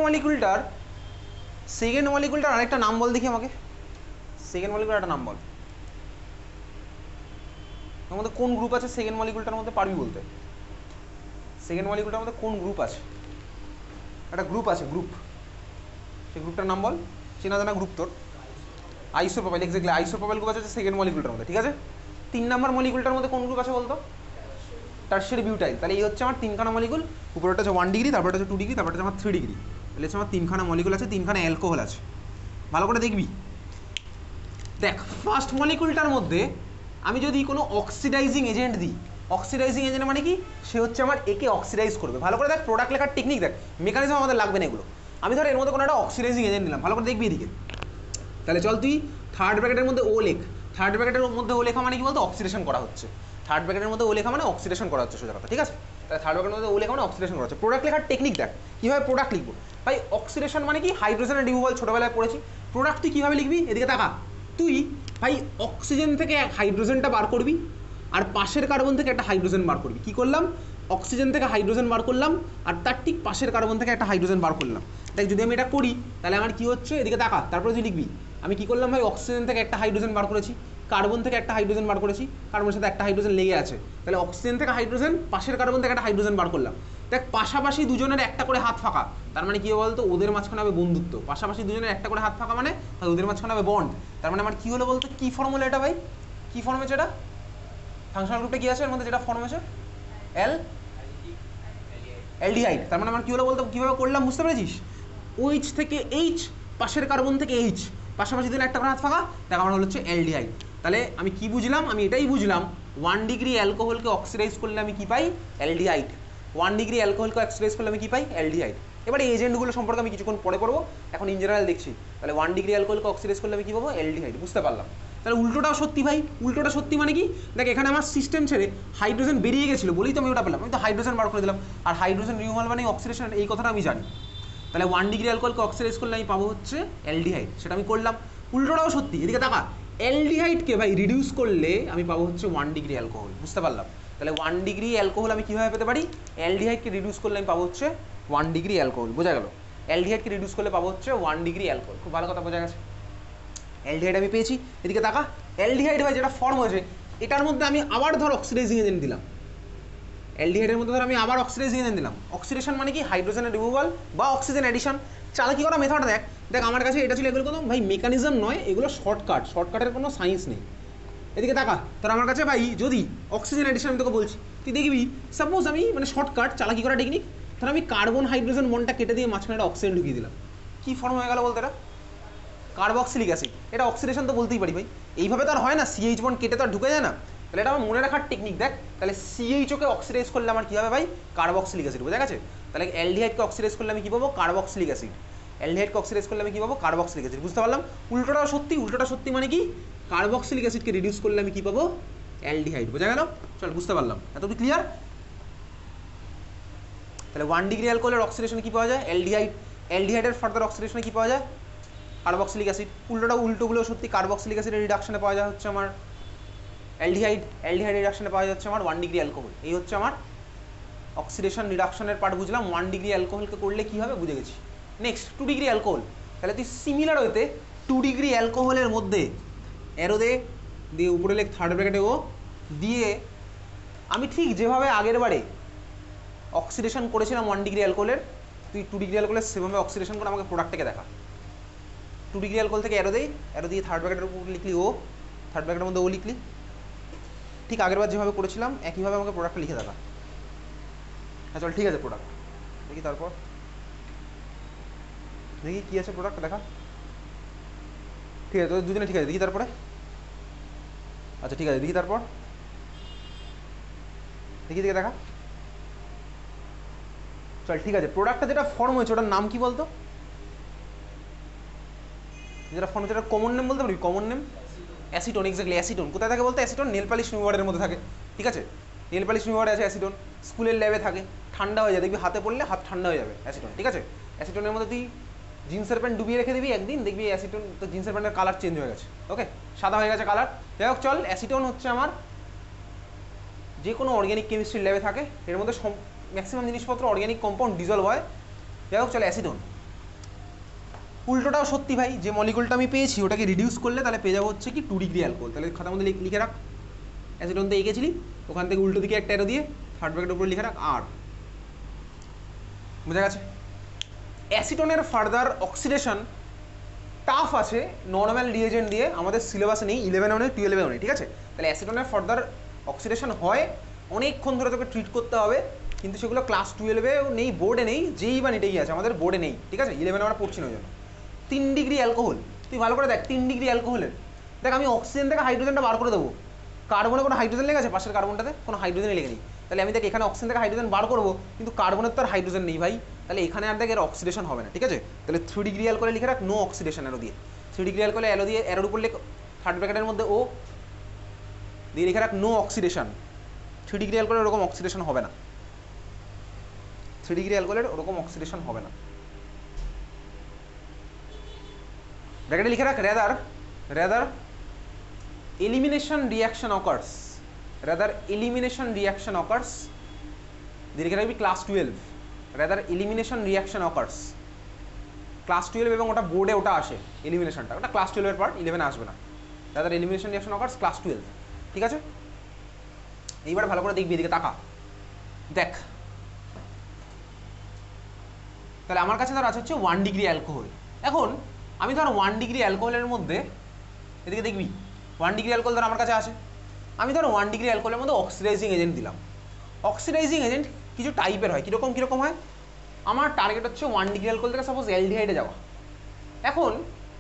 মলিকুলটার আরেকটা নাম বল দেখি আমাকে, সেকেন্ড মলিকুলার একটা নাম বল, এর মধ্যে কোন গ্রুপ আছে সেকেন্ড মলিকুলটার মধ্যে, পারবি বলতে? সেকেন্ড মলিকুলটার মধ্যে কোন গ্রুপ আছে? একটা গ্রুপ আছে, গ্রুপ, সেই গ্রুপটার নাম বল, চেনা জানা গ্রুপ তোর, আইসোপ্রোপাইল, এক্স্যাক্টলি আইসোপ্রোপাইল গ্রুপ আছে সেকেন্ড মলিকুলটার মধ্যে, ঠিক আছে। 3 নম্বর মলিকুলটার মধ্যে কোন গ্রুপ আছে বলতো? Tertiary butyl. তাহলে এই হচ্ছে আমার 3খানা মলিকুল, উপরটা হচ্ছে 1 ডিগ্রি, তারপরটা হচ্ছে 2 ডিগ্রি, তারপরটা হচ্ছে আমার 3 ডিগ্রি, তাহলে হচ্ছে আমার 3খানা মলিকুল আছে, 3খানা অ্যালকোহল আছে। ভালো করে দেখবি, দেখ ফার্স্ট মলিকুলটার মধ্যে আমি যদি কোনো অক্সিডাইজিং এজেন্ট দিই, অক্সিডাইজিং এজেন্ট মানে কি, সে হচ্ছে আমার একে অক্সিডাইজ করবে। ভালো করে দেখ, প্রোডাক্ট লেখার টেকনিক দেখ, মেকানিজম আমাদের লাগবে না এগুলো। আমি ধর এর মধ্যে কোনো একটা অক্সিডাইজিং এজেন্ট নিলাম, ভালো করে দেখবি এদিকে। তাহলে চল তুই থার্ড ব্র্যাকেটের মধ্যে ও লেখ, থার্ড ব্র্যাকেটের মধ্যে ও লেখা মানে কি বলতো, অক্সিডেশন করা হচ্ছে। থার্ড ব্র্যাকেটের মধ্যে ও লেখা মানে অক্সিডেশন করা হচ্ছে সোজা কথা, ঠিক আছে। তাহলে থার্ড ব্র্যাকেটের মধ্যে ও লেখা মানে অক্সিডেশন করা হচ্ছে। প্রোডাক্ট লেখার টেকনিক দেখ, কীভাবে প্রোডাক্ট লিখবো ভাই। অক্সিডেশন মানে কি, হাইড্রোজেনের রিমুভাল, ছোটোবেলায় পড়েছি। প্রোডাক্ট তুই কীভাবে লিখবি, এদিকে তাকা। তুই ভাই অক্সিজেন থেকে এক হাইড্রোজেনটা বার করবি, আর পাশের কার্বন থেকে একটা হাইড্রোজেন বার করবি। কী করলাম, অক্সিজেন থেকে হাইড্রোজেন বার করলাম, আর তার ঠিক পাশের কার্বন থেকে একটা হাইড্রোজেন বার করলাম। দেখ যদি আমি এটা করি তাহলে আমার কী হচ্ছে, এদিকে তাকা, তারপরে তুই লিখবি আমি কী করলাম ভাই, অক্সিজেন থেকে একটা হাইড্রোজেন বার করেছি, কার্বন থেকে একটা হাইড্রোজেন বার করেছি, কার্বনের সাথে একটা হাইড্রোজেন লেগে আছে, তাহলে অক্সিজেন থেকে হাইড্রোজেন, পাশের কার্বন থেকে একটা হাইড্রোজেন বার করলাম। দেখ পাশাপাশি দুজনের একটা করে হাত ফাঁকা, তার মানে কী বলতো, ওদের মাঝখানে হবে বন্ধুত্ব। পাশাপাশি দুজনের একটা করে হাত ফাঁকা মানে ওদের মাঝখানে হবে বন্ড। তার মানে আমার কী হলো বলতো, কী ফর্মুলা এটা ভাই, কী ফর্ম হয়েছে এটা, ফাংশনাল গ্রুপটা কী আছে এর মধ্যে, যেটা ফর্ম হয়েছে অ্যালডিহাইড। তার মানে আমার কী হলো বলতো, কীভাবে করলাম বুঝতে পেরেছিস, OH থেকে H, পাশের কার্বন থেকে H, পাশাপাশি দিন একটা করে হাত ফাঁকা, দেখ আমার হচ্ছে অ্যালডিহাইড। তাহলে আমি কি বুঝলাম, আমি এটাই বুঝলাম 1 ডিগ্রি অ্যালকোহলকে অক্সিডাইজ করলে আমি কি পাই, অ্যালডিহাইড। 1 ডিগ্রি অ্যালকোহলকে অক্সিডাইজ করলে আমি কি পাই, অ্যালডিহাইড। এবারে এজেন্টগুলো সম্পর্কে আমি কিছুক্ষণ পরে পড়বো, এখন ইন জেনারেল দেখছি। তাহলে 1 ডিগ্রি অ্যালকোহলকে অক্সিডাইজ করলে আমি কী পাবো, অ্যালডিহাইড, বুঝতে পারলাম। তাহলে উল্টোটাও সত্যি ভাই, উল্টোটা সত্যি মানে কি, দেখ এখানে আমার সিস্টেম ছেড়ে হাইড্রোজেন বেরিয়ে গেছিলো বলেই তো আমি ওটা পেলাম, আমি তো হাইড্রোজেন বার করে দিলাম, আর হাইড্রোজেন রিমুভাল মানে অক্সিডেশন, এই কথাটা আমি জানি। তাহলে 1 ডিগ্রি অ্যালকোহলকে অক্সিডাইজ করলে আমি পাবো হচ্ছে অ্যালডিহাইড, সেটা আমি করলাম। উল্টোটাও সত্যি, এদিকে তাকা, অ্যালডিহাইডকে ভাই রিডিউস করলে আমি পাবো হচ্ছে 1 ডিগ্রি অ্যালকোহল, বুঝতে পারলাম। তাহলে 1 ডিগ্রি অ্যালকোহল আমি কীভাবে পেতে পারি, অ্যালডিহাইডকে রিডিউস করলে আমি পাবো হচ্ছে 1 ডিগ্রি অ্যালকোহল, বোঝা গেল। অ্যালডিহাইডকে রিডিউস করলে পাবো হচ্ছে 1 ডিগ্রি অ্যালকোহল, খুব ভালো কথা বোঝা গেছে। অ্যালডিহাইড আমি পেয়েছি, এদিকে তাকা, অ্যালডিহাইড ভাই যেটা ফর্ম হয়েছে এটার মধ্যে আমি আবার ধর অক্সিডাইজিং এজেন্ট দিলাম, অ্যালডিহাইডের মধ্যে ধর আমি আবার অক্সিডাইজিং এজেন্ট দিলাম। অক্সিডেশন মানে কি, হাইড্রোজেনের রিমুভাল বা অক্সিজেন অ্যাডিশন। চালাকি করা মেথড দেখ, দেখ আমার কাছে এটা ছিল, এগুলো কোনো ভাই মেকানিজম নয়, এগুলো শর্টকাটের কোনো সায়েন্স নেই। এদিকে তাকা, তোর আমার কাছে ভাই যদি অক্সিজেন অ্যাডিশন আমি তোকে বলছি, তুই দেখবি সাপোজ আমি মানে শর্টকাট চালাকি করা টেকনিক, তাহলে আমি কার্বন হাইড্রোজেন বন্ডটা কেটে দিয়ে মাঝখানে একটা অক্সিজেন ঢুকিয়ে দিলাম, কী ফর্ম হয়ে গেল বলতে, এটা কার্বক্সিলিক অ্যাসিড। এটা অক্সিডেশন তো বলতেই পারি ভাই, এইভাবে তো আর হয় না, CH বন্ড কেটে তো আর ঢুকে যায় না। তাহলে এটা আমার মনে রাখার টেকনিক দেখ, তাহলে CHOকে অক্সিডাইজ করলে আমার কী হবে ভাই, কার্বক্সিলিক অ্যাসিড, বোঝা গেছে। তাহলে অ্যালডিহাইডকে অক্সিডাইজ করলে আমি কী পাবো, কার্বক্সিলিক অ্যাসিড। অ্যালডিহাইডকে অক্সিডাইজ করলে আমি কী পাবো, কার্বক্সিলিক অ্যাসিড, বুঝতে পারলাম। উল্টোটাও সত্যি, উল্টোটা সত্যি মানে কি, কার্বক্সিলিক অ্যাসিডকে রিডিউস করলে আমি কী পাবো, অ্যালডিহাইড, বোঝা গেল। চল বুঝতে পারলাম, এতটুকু ক্লিয়ার। তাহলে 1 ডিগ্রি অ্যালকোহলের অক্সিডেশনে কী পাওয়া যায়, অ্যালডিহাইড। অ্যালডিহাইডের ফার্দার অক্সিডেশনে কী পাওয়া যায়, কার্বক্সিলিক অ্যাসিড। উল্টোগুলো সত্যি, কার্বক্সিলিক অ্যাসিডের রিডাকশনে পাওয়া যায় হচ্ছে আমার অ্যালডিহাইড, অ্যালডিহাইড রিডাকশনে পাওয়া যাচ্ছে আমার 1 ডিগ্রি অ্যালকোহল। এই হচ্ছে আমার অক্সিডেশন রিডাকশনের পার্ট বুঝলাম। 1 ডিগ্রি অ্যালকোহলকে করলে কী হবে বুঝে গেছি। নেক্সট 2 ডিগ্রি অ্যালকোহল, তাহলে তুই সিমিলার হইতে 2 ডিগ্রি অ্যালকোহলের মধ্যে অ্যারো দিয়ে উপরে লেখ থার্ড ব্র্যাকেটে ও দিয়ে, আমি ঠিক যেভাবে আগের বারে অক্সিডেশন করেছিলাম 1 ডিগ্রি অ্যালকোহলের, তুই 2 ডিগ্রি অ্যালকোহলের সেভাবে অক্সিডেশন করে আমাকে প্রোডাক্টটাকে দেখা। 2 ডিগ্রি অ্যালকোহল থেকে অ্যারো দিয়ে থার্ড ব্র্যাকেটের উপর লিখলি ও, থার্ড ব্র্যাকেটের মধ্যে ও লিখলি, ঠিক আগেরবার যেভাবে করেছিলাম একইভাবে আমাকে প্রোডাক্টটা লিখে দেখা। হ্যাঁ চল ঠিক আছে, প্রোডাক্ট দেখি, তারপর দেখি কী আছে প্রোডাক্ট দেখা। ঠিক আছে, তোদের দুজনে ঠিক আছে, দেখি তারপরে। আচ্ছা ঠিক আছে, দেখি তারপর, দেখি দেখা। চল ঠিক আছে, প্রোডাক্টটা যেটা ফর্ম হয়েছে ওটার নাম কি বলতো, যেটা ফর্ম হচ্ছে, এটা কমন নেম বলতে পারবি, common name acetone. Exactly acetone কোথায় থাকে বলতে, অ্যাসিটোন নেল পালিশ রিমুভারের মধ্যে থাকে, ঠিক আছে। নেল পালিশ রিমুভারে আছে অ্যাসিটোন, স্কুলের ল্যাবে থাকে, ঠান্ডা হয়ে যায়, দেখবি হাতে পড়লে হাত ঠান্ডা হয়ে যাবে অ্যাসিটোন, ঠিক আছে। অ্যাসিটোনের মধ্যে তুই জিন্সের প্যান্ট ডুবিয়ে রেখে দিবি, একদিন দেখবি অ্যাসিটোন তো জিন্সের প্যান্টের কালার চেঞ্জ হয়ে গেছে, ওকে, সাদা হয়ে গেছে কালার। যাই হোক চল, অ্যাসিটোন হচ্ছে আমার যে কোনো অর্গ্যানিক কেমিস্ট্রি ল্যাবে থাকে, এর মধ্যে ম্যাক্সিমাম জিনিসপত্র অর্গ্যানিক কম্পাউন্ড ডিজলভ হয়। যাই হোক, চলে অ্যাসিডন। উল্টোটাও সত্যি ভাই, যে মলিকুলটা আমি পেয়েছি ওটাকে রিডিউস করলে তাহলে পেয়ে যাবো হচ্ছে কি 2 ডিগ্রি অ্যালকোহল। তাহলে খাতার মধ্যে লিখে রাখ, অ্যাসিডন তো এঁকেছিলি, ওখান থেকে উল্টো দিকে একটা অ্যারো দিয়ে থার্ড ব্র্যাকেটের উপরে লিখে রাখ আর। বোঝা গেছে? অ্যাসিটনের ফার্দার অক্সিডেশন টাফ আছে নর্মাল রিয়েজেন্ট দিয়ে, আমাদের সিলেবাসে নেই, 11এও নেই, 12এও নেই, ঠিক আছে? তাহলে অ্যাসিটনের ফার্দার অক্সিডেশন হয়, অনেকক্ষণ ধরে তোকে ট্রিট করতে হবে, কিন্তু সেগুলো ক্লাস 12এও নেই, বোর্ডে নেই, যেই বা নিটেই আছে, আমাদের বোর্ডে নেই, ঠিক আছে? 11 আমরা পড়ছি না ওই জন্য। 3 ডিগ্রি অ্যালকোহল, তুই ভালো করে দেখ 3 ডিগ্রি অ্যালকোহলের, দেখ আমি অক্সিজেন থেকে হাইড্রোজেনটা বার করে দেবো, কার্বনে কোনো হাইড্রোজেন লেগে আছে, পাশের কার্বনটাতে কোনো হাইড্রোজেন লেগে নেই, তাহলে আমি দেখ এখানে অক্সিজেন থেকে হাইড্রোজেন বার করবো, কিন্তু কার্বনের তো আর হাইড্রোজেন নেই ভাই, তাহলে এখানে আর দেখ এর অক্সিডেশন হবে না, ঠিক আছে? তাহলে 3 ডিগ্রি অ্যালকোহলে লিখে রাখ নো অক্সিডেশন অ্যারো দিয়ে, 3 ডিগ্রি অ্যালকোহলে অ্যারো দিয়ে, অ্যারোর উপর লিখ থার্ড ব্র্যাকেটের মধ্যে ও দিয়ে লিখে রাখ নো অক্সিডেশন। 3 ডিগ্রি অ্যালকোহলের ওরকম অক্সিডেশন হবে না, 3 ডিগ্রি অ্যালকোহলের ওরকম অক্সিডেশন হবে না। ব্র্যাকেটে লিখে রাখ rather elimination reaction occurs, rather elimination reaction occurs, দিয়ে লিখে রাখবি class 12, rather elimination reaction occurs, class 12 এবং ওটা বোর্ডে ওটা আসে এলিমিনেশনটা, ওটা ক্লাস 12 এর পার্ট, 11 আসবে না, rather elimination reaction occurs class 12, ঠিক আছে? এইবার ভালো করে দেখবি, এদিকে তাকা, দেখ তাহলে আমার কাছে ধর আছে হচ্ছে 1 ডিগ্রি অ্যালকোহল। এখন আমি ধর 1 ডিগ্রি অ্যালকোহলের মধ্যে, এদিকে দেখবি 1 ডিগ্রি অ্যালকোহল ধর আমার কাছে আছে, আমি ধর 1 ডিগ্রি অ্যালকোহলের মধ্যে অক্সিডাইজিং এজেন্ট দিলাম। অক্সিডাইজিং এজেন্ট কিছু টাইপের হয়, কীরকম হয়, আমার টার্গেট হচ্ছে 1 ডিগ্রি অ্যালকোহল থেকে সাপোজ অ্যালডিহাইডে যাওয়া। এখন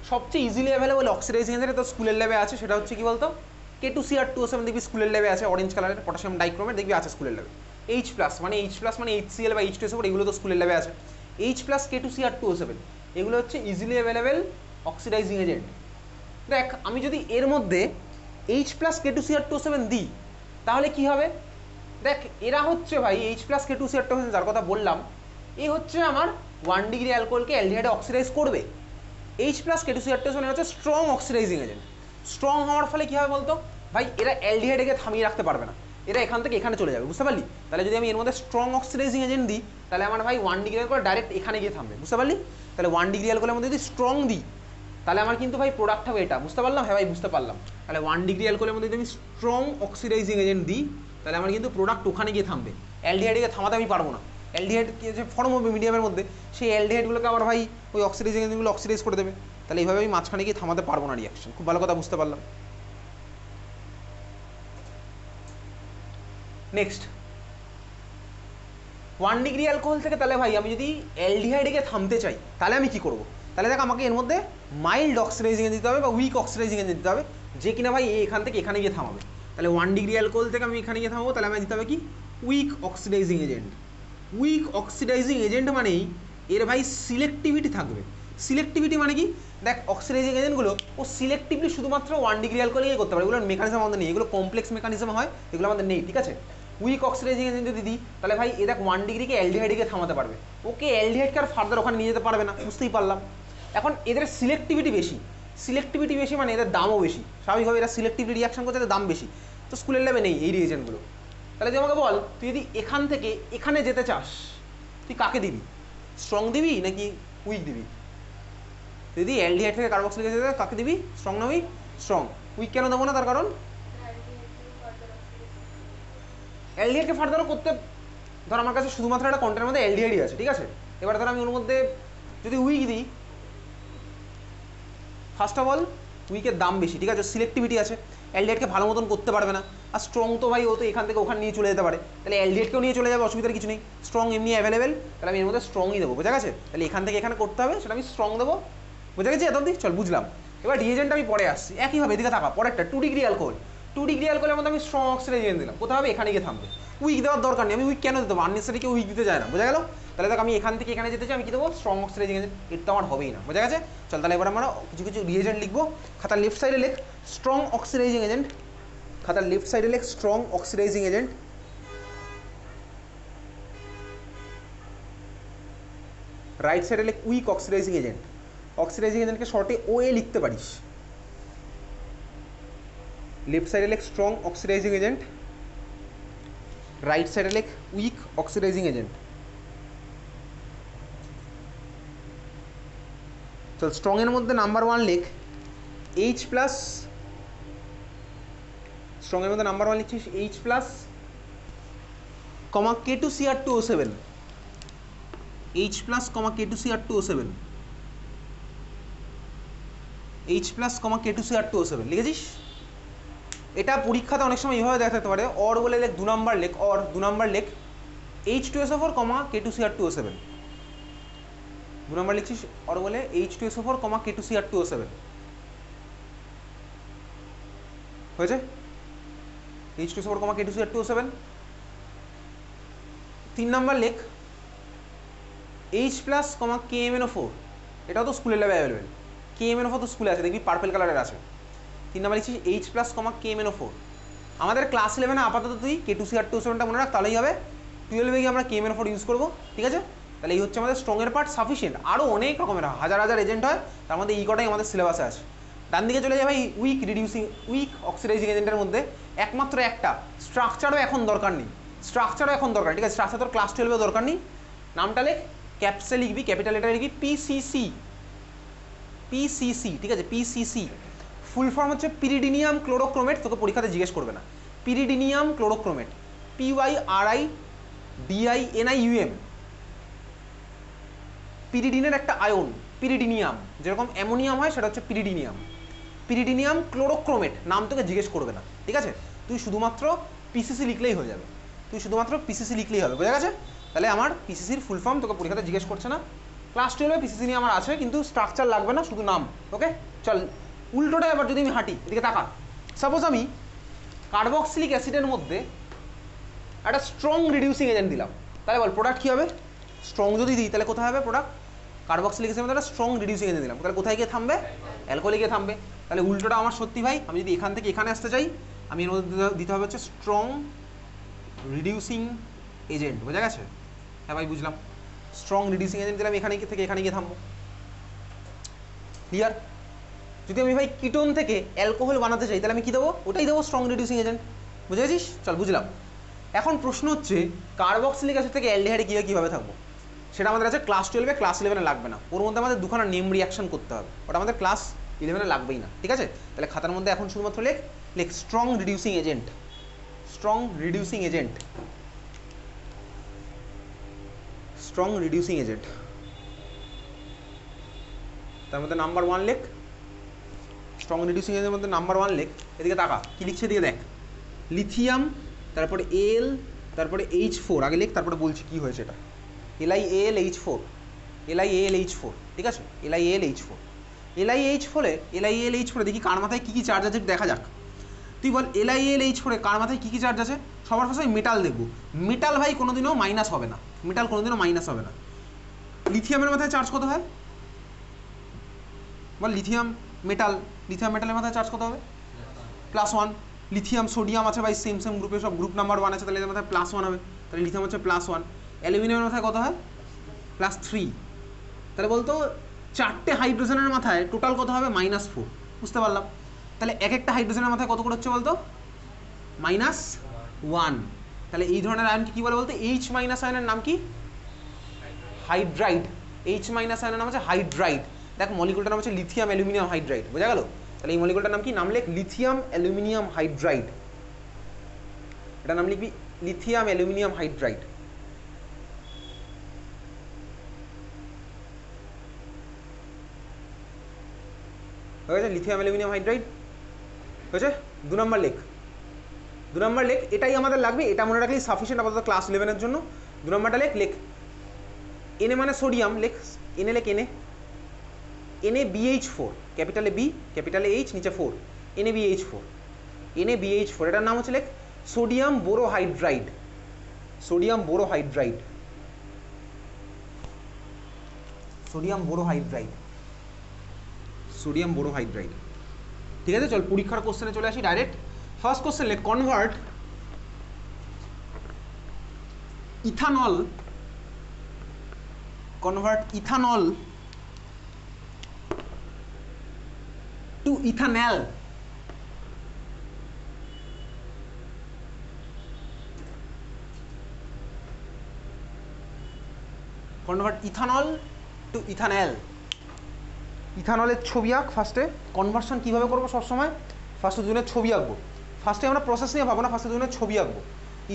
সবচেয়ে ইজিলি অ্যাভেলেবল অক্সিডাইজিং এজেন্ট তো স্কুলের ল্যাবে আছে, সেটা হচ্ছে কি বলতো K2CR2O7, দেখবি স্কুলের ল্যাবে আছে, অরেঞ্জ কালারের পটাশিয়াম ডাইক্রোমেট দেখবি আছে স্কুলের ল্যাবে। H+ মানে HCl বা H2SO, এগুলো তো স্কুলের ল্যাবে আছে। H+ K2CR2O7 এগুলো হচ্ছে ইজিলি অ্যাভেলেবেল অক্সিডাইজিং এজেন্ট। দেখ আমি যদি এর মধ্যে H+ K2CR2O7 দিই তাহলে কি হবে, দেখ এরা হচ্ছে ভাই H+ K2CR2O7 যার কথা বললাম, এ হচ্ছে আমার 1 ডিগ্রি অ্যালকোহলকে অ্যালডিহাইডে অক্সিডাইজ করবে। H+ K2CR2O7 হচ্ছে স্ট্রং অক্সিডাইজিং এজেন্ট। স্ট্রং হওয়ার ফলে কী হবে বলতো ভাই, এরা অ্যালডিহাইডকে থামিয়ে রাখতে পারবে না, এরা এখান থেকে এখানে চলে যাবে, বুঝতে পারলি? তাহলে যদি আমি এর মধ্যে স্ট্রং অক্সিডাইজিং এজেন্ট দিই তাহলে আমার ভাই 1 ডিগ্রি অ্যালকোহল ডাইরেক্ট এখানে গিয়ে থামবে, বুঝতে পারলি? তাহলে 1 ডিগ্রি অ্যালকোহলের মধ্যে যদি স্ট্রং দিই তাহলে আমার কিন্তু ভাই প্রোডাক্ট হবে এটা, বুঝতে পারলাম? হ্যাঁ ভাই বুঝতে পারলাম। তাহলে 1 ডিগ্রি অ্যালকোহলের মধ্যে যদি আমি স্ট্রং অক্সিডাইজিং এজেন্ট দিই তাহলে আমার কিন্তু প্রোডাক্ট ওখানে গিয়ে থামবে, অ্যালডিহাইডকে থামাতে আমি পারবো না। অ্যালডিহাইড যে ফর্ম হবে মিডিয়ামের মধ্যে, সেই অ্যালডিহাইডগুলোকে আমার ভাই ওই অক্সিডাইজিং এজেন্টগুলো অক্সিডাইজ করে দেবে, তাহলে এইভাবে আমি মাঝখানে গিয়ে থামাতে পারবো না রিয়াকশন। খুব ভালো কথা বুঝতে পারলাম। নেক্সট 1 ডিগ্রি অ্যালকোহল থেকে তাহলে ভাই আমি যদি অ্যালডিহাইডকে থামতে চাই তাহলে আমি কি করব? তাহলে দেখ আমাকে এর মধ্যে মাইল্ড অক্সিডাইজিং এজেন্ট দিতে হবে বা উইক অক্সিডাইজিং এজেন্ট দিতে হবে, যে কিনা ভাই এখান থেকে এখানে গিয়ে থামাবে। তাহলে 1 ডিগ্রি অ্যালকোহল থেকে আমি এখানে গিয়ে থামাবো, তাহলে আমি দিতে হবে কি weak oxidizing agent. Weak oxidizing agent মানেই এর ভাই সিলেক্টিভিটি থাকবে। সিলেক্টিভিটি মানে কি, দেখ অক্সিডাইজিং এজেন্টগুলো ও সিলেক্টিভলি শুধুমাত্র 1 ডিগ্রি অ্যালকোহলে করতে পারে, এগুলোর মেকানিজম আমাদের নেই, এগুলো কমপ্লেক্স মেকানিজম হয়, এগুলো আমাদের নেই, ঠিক আছে? উইক অক্সিডাইজিং এজেন্ট যদি দিই তাহলে ভাই এ দেখ 1 ডিগ্রিকে অ্যালডিহাইডকে থামাতে পারবে, ওকে অ্যালডিহাইডকে আর ফার্দার ওখানে নিয়ে যেতে পারবে না, বুঝতেই পারলাম। এখন এদের সিলেক্টিভিটি বেশি, সিলেক্টিভিটি বেশি মানে এদের দামও বেশি, স্বাভাবিকভাবে এরা সিলেক্টিভলি রিয়াকশন করতে এদের দাম বেশি, তো স্কুলের ল্যাবে নেই এই রিয়েজেন্টগুলো। তাহলে তুই আমাকে বল, তুই যদি এখান থেকে এখানে যেতে চাস তুই কাকে দিবি? স্ট্রং দিবি নাকি উইক দিবি? যদি অ্যালডিহাইড থেকে কার্বক্সিলিক অ্যাসিড কাকে দিবি, স্ট্রং না উইক? স্ট্রং। উইক কেন দেবো না, তার কারণ অ্যালডিহাইডকে ফার্দারও করতে, ধর আমার কাছে শুধুমাত্র একটা কন্টেন্টের মধ্যে অ্যালডিহাইডই আছে, ঠিক আছে? এবার ধর আমি ওর মধ্যে যদি উইক দিই, ফার্স্ট অফ অল উইকের দাম বেশি, ঠিক আছে? সিলেক্টিভিটি আছে, অ্যালডিহাইডকে ভালো মতন করতে পারবে না। আর স্ট্রং তো ভাই ও তো এখান থেকে ওখানে নিয়ে চলে যেতে পারে, তাহলে অ্যালডিহাইডকেও নিয়ে চলে যাবে, অসুবিধার কিছু নেই। স্ট্রং এমনি অ্যাভেলেবেল, তাহলে আমি এর মধ্যে স্ট্রংই দেবো, বোঝা গেছে? তাহলে এখান থেকে এখানে করতে হবে, সেটা আমি স্ট্রং দেবো, বোঝা গেছে এত অবধি? চল বুঝলাম। এবার রিয়েজেন্ট আমি পরে আসছি, একইভাবে এদিকে থাকা পরেরটা 2 ডিগ্রি অ্যালকোহল। 2 ডিগ্রি অ্যালকোহলের মধ্যে আমি স্ট্রং অক্সিডাইজিং দিলাম, কোথাও হবে এখানে গিয়ে থামবে, উইক দেওয়ার দরকার নেই। আমি উইক কেন দিতে পারবো? আননেসারি কেউ উইক দিতে যায় না, বোঝা গেল? তাহলে দেখ আমি এখান থেকে এখানে যেতে চাই, আমি কি দেবো? Strong oxidising agent. এটা তো আমার হবেই না, বোঝা গেছে? চল তাহলে এবার আমরা কিছু কিছু রিয়েজেন্ট লিখবো। খাতার লেফট সাইডে লেখ স্ট্রং অক্সিডাইজিং এজেন্ট, খাতার লেফট সাইডে লেখ স্ট্রং অক্সিডাইজিং এজেন্ট। রাইট সাইডে লেখ উইক অক্সিডাইজিং এজেন্ট। অক্সিডাইজিং এজেন্টকে শর্টে OA লিখতে পারিস। লেফট সাইডে লেখ স্ট্রং অক্সিডাইজিং এজেন্ট, রাইট সাইডে লেখ উইক অক্সিডাইজিং এজেন্ট। চল স্ট্রং এর মধ্যে নাম্বার 1 লেখ H প্লাস, স্ট্রং এর মধ্যে নাম্বার 1 লিখছিস H প্লাস কমা K2Cr2O7, H প্লাস কমা K2Cr2O7, H প্লাস কমা K2Cr2O7 লিখেছিস? এটা পরীক্ষাতে অনেক সময় এইভাবে দেখা থাকতে পারে, অর বলে লেখ 2 নাম্বার লেখ, অর 2 নাম্বার লেখ H2SO4 comma K2Cr2O7, 2 number লিখছিস or বলে H2SO4 কমা K2Cr2O7 হয়েছে, H2SO4 কমা K2Cr2O7। 3 নাম্বার লেখ H প্লাস কমা KMNO4, এটাও তো স্কুলের ল্যাবে অ্যাভেলেবেল, KMNO4 তো স্কুলে আছে, দেখবি পার্পেল কালারের আছে। 3 নাম্বার লিখছিস H প্লাস কমা KMNO4। আমাদের ক্লাস 11 আপাতত তুই K2Cr2O7টা মনে রাখ, তাহলেই হবে। 12 গিয়ে আমরা KMNO4 ইউজ করবো, ঠিক আছে? তাহলে এই হচ্ছে আমাদের স্ট্রংয়ের পার্ট সাফিসিয়েন্ট। আরও অনেক রকমের হাজার হাজার এজেন্ট হয়, তার মধ্যে এই কটাই আমাদের সিলেবাসে আছে। ডান দিকে চলে যাবে উইক রিডিউসিং, উইক অক্সিডাইজিং এজেন্টের মধ্যে একমাত্র একটা, স্ট্রাকচারও এখন দরকার নেই, স্ট্রাকচারও এখন দরকার, ঠিক আছে? স্ট্রাকচার তোর ক্লাস 12 দরকার নেই। নামটা লেখ, ক্যাপসে লিখবি, ক্যাপিটাল লেটারে লিখবি PCC, PCC, ঠিক আছে? PCC ফুল ফর্ম হচ্ছে পিরিডিনিয়াম ক্লোরোক্রোমেট, তোকে পরীক্ষাতে জিজ্ঞেস করবে না। পিরিডিনিয়াম ক্লোরোক্রোমেট, PYRIDINIUM, পিরিডিনের একটা আয়ন পিরিডিনিয়াম, যেরকম অ্যামোনিয়াম হয় সেটা হচ্ছে পিরিডিনিয়াম। পিরিডিনিয়াম ক্লোরোক্রোমেট নাম তোকে জিজ্ঞেস করবে না, ঠিক আছে? তুই শুধুমাত্র PCC লিখলেই হয়ে যাবে, তুই শুধুমাত্র PCC লিখলেই হবে, বোঝা গেছে? তাহলে আমার PCCর ফুল ফর্ম তোকে পরীক্ষাতে জিজ্ঞেস করছে না। ক্লাস 12 PCC নিয়ে আমার আছে, কিন্তু স্ট্রাকচার লাগবে না, শুধু নাম। ওকে, চল উল্টোটা এবার যদি আমি হাঁটি, এদিকে তাকা। সাপোজ আমি কার্বক্সিলিক অ্যাসিডের মধ্যে একটা স্ট্রং রিডিউসিং এজেন্ট দিলাম, তাহলে বল প্রোডাক্ট কী হবে? স্ট্রং যদি দিই তাহলে কোথায় হবে প্রোডাক্ট? কার্বক্সিলিক অ্যাসিডের মধ্যে একটা স্ট্রং রিডিউসিং এজেন্ট দিলাম, তাহলে কোথায় গিয়ে থামবে? অ্যালকোহলে গিয়ে থামবে। তাহলে উল্টোটা আমার সত্যি ভাই, আমি যদি এখান থেকে এখানে আসতে চাই, আমি এর মধ্যে দিতে হবে হচ্ছে স্ট্রং রিডিউসিং এজেন্ট, বোঝা গেছে? হ্যাঁ ভাই বুঝলাম, স্ট্রং রিডিউসিং এজেন্ট দিলাম, এখানে থেকে এখানে গিয়ে থামবো। ক্লিয়ার? যদি আমি ভাই কিটোন থেকে অ্যালকোহল বানাতে চাই, তাহলে আমি কী দেবো? ওটাই দেবো, স্ট্রং রিডিউসিং এজেন্ট, বুঝে গেছিস? চল বুঝলাম। এখন প্রশ্ন হচ্ছে কার্বক্সিলিক অ্যাসিড থেকে অ্যালডিহাইডে কীভাবে থাকবো, সেটা আমাদের আছে ক্লাস 12-এ, ক্লাস 11-এ লাগবে না। ওর মধ্যে আমাদের দুখানা নেম রিয়াকশন করতে হবে, ওটা আমাদের ক্লাস 11-এ লাগবেই না, ঠিক আছে? তাহলে খাতার মধ্যে এখন শুধুমাত্র লেখ strong reducing agent, strong reducing agent, strong reducing agent. তার মধ্যে নাম্বার 1 লেখ, স্ট্রং রিডিউসিং এজেন্টের মধ্যে নাম্বার 1 লেখ। এদিকে তাকা, কী লিখছে এদিকে দেখ, লিথিয়াম, তারপরে Al, তারপরে H4 আগে লেখ, তারপরে বলছি কী হয়েছে এটা। LiAlH4, LiAlH4, ঠিক আছে? LiAlH4, LiAlH4 দেখি কার মাথায় কী কী চার্জ আছে দেখা যাক। তুই বল LiAlH4 কার মাথায় কী কী চার্জ আছে? সবার ফার্স্টে মেটাল দেখবো। মেটাল ভাই কোনোদিনও মাইনাস হবে না, মেটাল কোনোদিনও মাইনাস হবে না। লিথিয়ামের মাথায় চার্জ কত হয় বল? লিথিয়াম মেটালের মাথায় চার্জ কত হবে? +1। লিথিয়াম সোডিয়াম আছে ভাই সেম গ্রুপে, সব গ্রুপ নাম্বার 1 আছে, তাহলে এদের মাথায় +1 হবে, তাহলে লিথিয়াম হচ্ছে +1। অ্যালুমিনিয়ামের মাথায় কত হয়? +3। তাহলে বলতো 4টে হাইড্রোজেনের মাথায় টোটাল কত হবে? -4। বুঝতে পারলাম। তাহলে এক একটা হাইড্রোজেনের মাথায় কত করে হচ্ছে বলতো? -1। তাহলে এই ধরনের আয়নকে কী বলে বলতো? H- আয়নের নাম কি? হাইড্রাইড। H- আয়নের নাম হচ্ছে হাইড্রাইড। দেখ মলিকুলটার নাম হচ্ছে লিথিয়াম অ্যালুমিনিয়াম হাইড্রাইড, বোঝা গেল? তাহলে এই মলিকুলটার নাম কি? নাম লেখ লিথিয়াম অ্যালুমিনিয়াম হাইড্রাইড, এটা নাম লিখবি লিথিয়াম অ্যালুমিনিয়াম হাইড্রাইড। হয়েছে? লিথিয়াম অ্যালুমিনিয়াম হাইড্রাইড হয়েছে। 2 নম্বর লেখ, 2 নম্বর লেখ, এটাই আমাদের লাগবে, এটা মনে রাখলেই সাফিসিয়েন্ট আপাতত ক্লাস 11-এর জন্য। 2 নম্বরটা লেখ Na মানে সোডিয়াম, লেখ Na, লেখ NaBH4, ক্যাপিটালে B, ক্যাপিটালে H, নিচে 4, NaBH4, NaBH4, এটার নাম হচ্ছে লেখ sodium borohydride, sodium borohydride, sodium borohydride, sodium borohydride. ঠিক আছে, চল পরীক্ষার কোশ্চেনে চলে আসি ডাইরেক্ট। ফার্স্ট কোশ্চেন লেখ convert ethanol to ethanal. Convert ethanol to ethanal. ইথানলের ছবি আঁক ফার্স্টে। কনভার্সন কীভাবে করবো সবসময়, ফার্স্টে দুজনের ছবি আঁকবো। ফার্স্টে আমরা প্রসেস নিয়ে ভাবো না, ফার্স্টে দুজনের ছবি আঁকবো।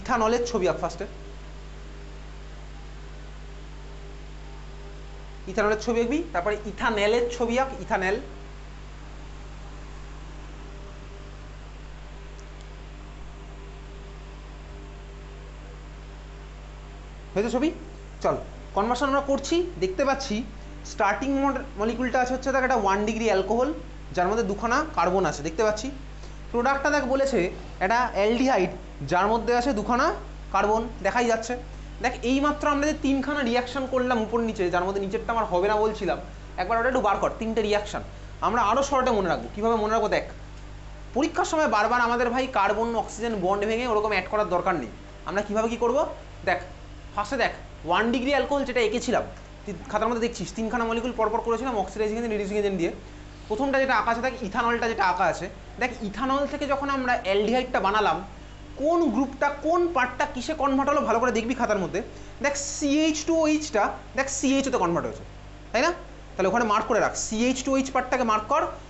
ইথানলের ছবি আঁক ফার্স্টে, ইথানলের ছবি আঁকবি, তারপরে ইথানলের ছবি আঁক, ইথানল। হয়েছে ছবি? চল কনভার্সন আমরা করছি, দেখতে পাচ্ছি স্টার্টিং মলিকুলটা আছে হচ্ছে দেখ একটা 1 ডিগ্রি অ্যালকোহল, যার মধ্যে দুখানা কার্বন আছে দেখতে পাচ্ছি। প্রোডাক্টটা দেখ বলেছে একটা অ্যালডিহাইড, যার মধ্যে আছে দুখানা কার্বন, দেখাই যাচ্ছে। দেখ এইমাত্র আমরা যে তিনখানা রিয়াকশান করলাম উপর নিচে, যার মধ্যে নিচেরটা আমার হবে না বলছিলাম, একবার ওটা একটু বার কর। তিনটে রিয়াকশান আমরা আরও শর্টে মনে রাখবো। কীভাবে মনে রাখবো দেখ, পরীক্ষার সময় বারবার আমাদের ভাই কার্বন অক্সিজেন বন্ড ভেঙে ওরকম অ্যাড করার দরকার নেই। আমরা কীভাবে কী করবো দেখ, ফার্স্টে দেখ 1 ডিগ্রি অ্যালকোহল যেটা এঁকেছিলাম খাতার মধ্যে দেখছিস, তিনখানা মলিকুল পরপর করেছিলাম অক্সিডাইজিং এজেন্ট রিডিউসিং এজেন্ট দিয়ে। প্রথমটা যেটা আঁকা আছে দেখ, ইথানলটা যেটা আঁকা আছে দেখ, ইথানল থেকে যখন আমরা অ্যালডিহাইডটা বানালাম, কোন গ্রুপটা কোন পার্টটা কিসে কনভার্ট হলো ভালো করে দেখবি খাতার মধ্যে। দেখ CH2OH-টা দেখ CH তে কনভার্ট হয়েছে, তাই না? তাহলে ওখানে মার্ক করে রাখ, CH2OH পার্টটাকে মার্ক কর।